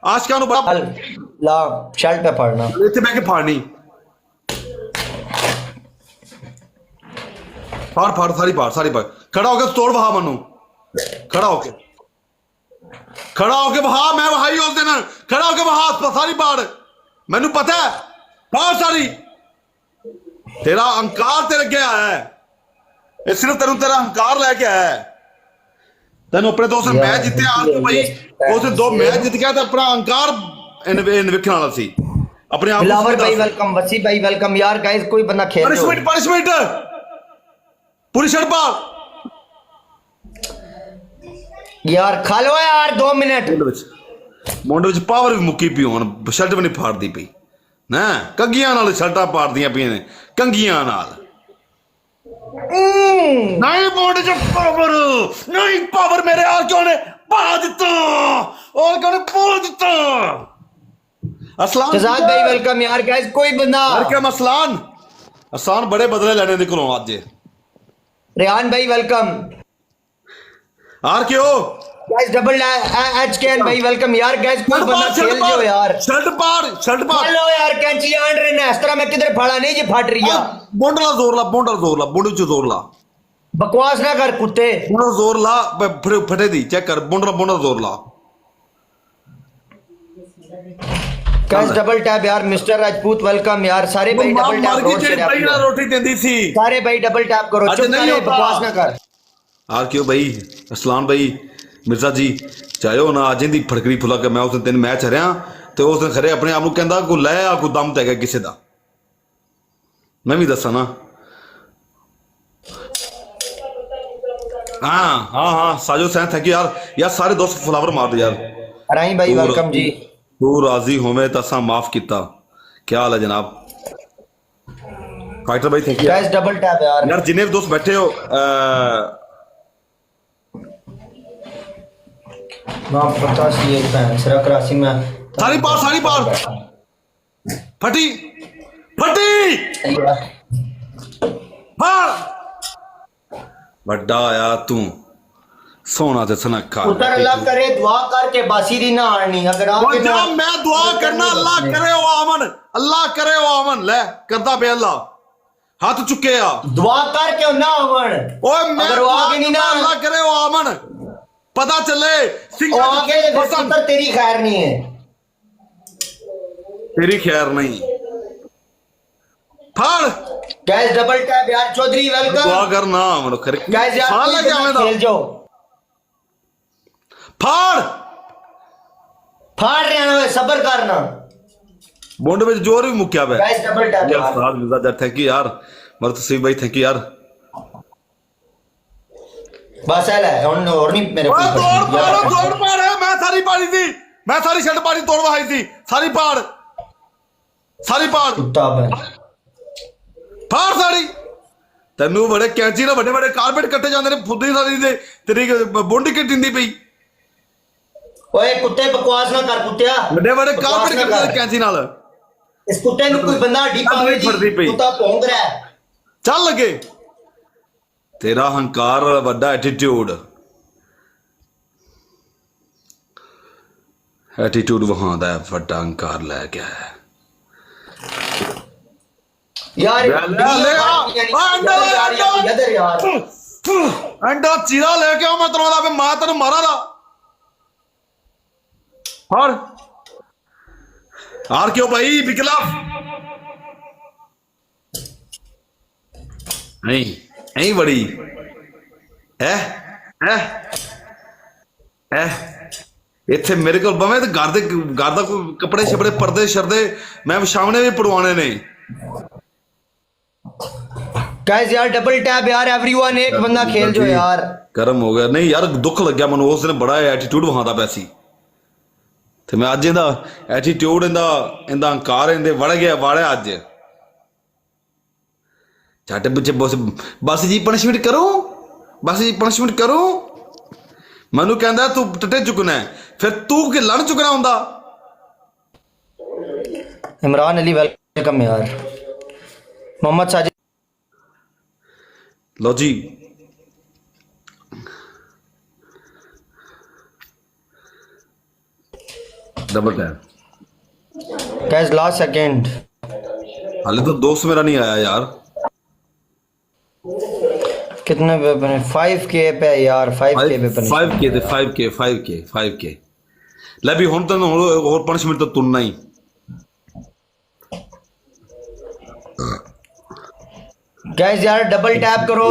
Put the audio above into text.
आशिकां नूं बड़ा ला शर्ट पे फाड़ना इत्थे बह के फाड़नी फाड़ फाड़ सारी फाड़ खड़ा होके तोड़ बहा मनु खड़ा होके बहा मैं बहाई उस दिन खड़ा होके बहा सारी फाड़ मैनू पता है फाड़ सारी तेरा अहंकार तेरे अगे आया है ये सिर्फ तेन तेरा अहंकार लैके आया है तेन अपने दोस्त मैच जीते आके भाई उस दो मैच जीत गया तो अपना अहंकार विखण वाला सी अपने आप बिलावर भाई वेलकम, वसी भाई वेलकम। यार गाइस कोई बंदा खेल पनिशमेंट पूरी शर्ट पार यार खा लो यार 2 मिनट मुंडे विच पावर भी मुक्की पी हुण शर्ट भी नहीं फाड़दी पई ना कंगियां नाल शर्टां पाड़दियां पईयां ने कंगियां नाल नहीं मुंडे च पावर मेरे यार क्यों ने पा दिता और क्यों ने बोल दिता असलान शहजाद भाई वेलकम। यार गाइस कोई बंदा वेलकम असलान बड़े बदले लेने दी कोलों अज रेहान भाई वेलकम। आर क्यों गाइस डबल एचकेएन भाई वेलकम। यार गाइस कोई बंदा खेल जो यार शर्ट पार हेलो यार कैंची आन रहे ने इस तरह मैं किधर फाड़ा नहीं जी फट रही है बोंडला जोर ला बोंड विच जोर ला बकवास ना कर कुत्ते बोंडला जोर ला फटे दी चेक कर बोंडला जोर ला गाइस डबल टैप यार मिस्टर राजपूत वेलकम। यार सारे भाई डबल टैप रोटी देंदी सी सारे भाई डबल टैप करो चुप नहीं बकवास ना कर आर क्यों भाई असलान भाई मिर्जा जी चाहे हो ना अज दी फड़कड़ी फुला के मैं उस दिन 3 मैच हरिया तो उस दिन खरे अपने आप को कहता कोई लै आ कोई दम तैगा किसी का मैं भी दसा ना हाँ साजो सैन थैंक यू यार सारे दोस्त फ्लावर मार दो यार राही भाई वेलकम जी तू राजी होवे तो असा माफ किता क्या हाल है जनाब फाइटर भाई thank you guys double tap यार जिन्हें भी दोस्त बैठे हो ना पता सी एक भैन सरा कराची में सारी पार फटी फाड़ बड़ा आया तू सोना ते सनखा उतर अल्लाह करे दुआ करके बासी दी ना आनी अगर आपके ना मैं दुआ करना अल्लाह करे ओ आमन ले करदा पे अल्लाह हाथ चुके आ दुआ करके ना आवन ओए मैं अगर वो आगे नहीं ना अल्लाह करे ओ आमन पता चले वो आगे तो तेरी खैर नहीं है तेरी खैर नहीं फाड़ गाइस डबल टैप यार चौधरी वेलकम दुआ करना आमन करे गाइस यार खेल जाओ फाड़ रहे हैं सबर करना बोंड में जोर भी मुक्या पे गाइस डबल टैप यार उस्ताद मिर्जा जट थैंक यू यार मरतसीब भाई थैंक यू यार बस है हुन और नहीं मेरे को तोड़ पाड़ मैं सारी पाड़ी थी मैं सारी शर्ट पाड़ी तोड़ वहाई थी सारी पाड़ कुत्ता पे फाड़ साड़ी तेनू बड़े कैंची ना बड़े बड़े कारपेट कट्टे जाते ने फुद्दी सारी दे तेरी बोंडी की टिंदी पई ओए कुत्ते बकवास ना कर कुत्तिया बड़े बड़े कारपेट कट्टे कैंची नाल इस कुत्ते नु कोई बंदा हड्डी पावे जी कुत्ता भौंक रहा है चल लगे तेरा अहंकार वड्डा एटीट्यूड वहादा है वड्डा अहंकार लै गया है यार अंडा चीरा लेके आओ मैं तेरा मां तेन मारा ला हार क्यों भाई बिकला नहीं बड़ी इत्थे मेरे को बवे तो घर दा कपड़े छपड़े पर्दे शरदे मैं सामने भी पड़वाने ने गाइस यार डबल टैप यार एवरीवन एक बंदा खेल जो यार गर्म हो गया नहीं यार दुख लग गया मैं उस दिन बड़ा एटीट्यूड वहादा पैसी ते मैं अज इंदा एटीट्यूड इंदा अहंकार इंदे वड़ गया वाड़े अज झट पिछे बस जी पनिशमेंट करो मैनू कहंदा तू टटे चुकना है फिर तू कि लड़ चुकना हुंदा इमरान अली वेलकम यार मोहम्मद साजिद लो जी double tap. Guys last second. हाले तो दोस्त मेरा नहीं आया यार। कितने पे बने? 5K पे यार, 5K पे बने। 5K ਤੇ 5K ਲੈ ਵੀ ਹੁਣ ਤਾਂ ਹੋਰ ਪਨਿਸ਼ਮੈਂਟ ਤਾਂ ਤੁਰਨਾ ਹੀ। गाइस यार डबल टैप करो।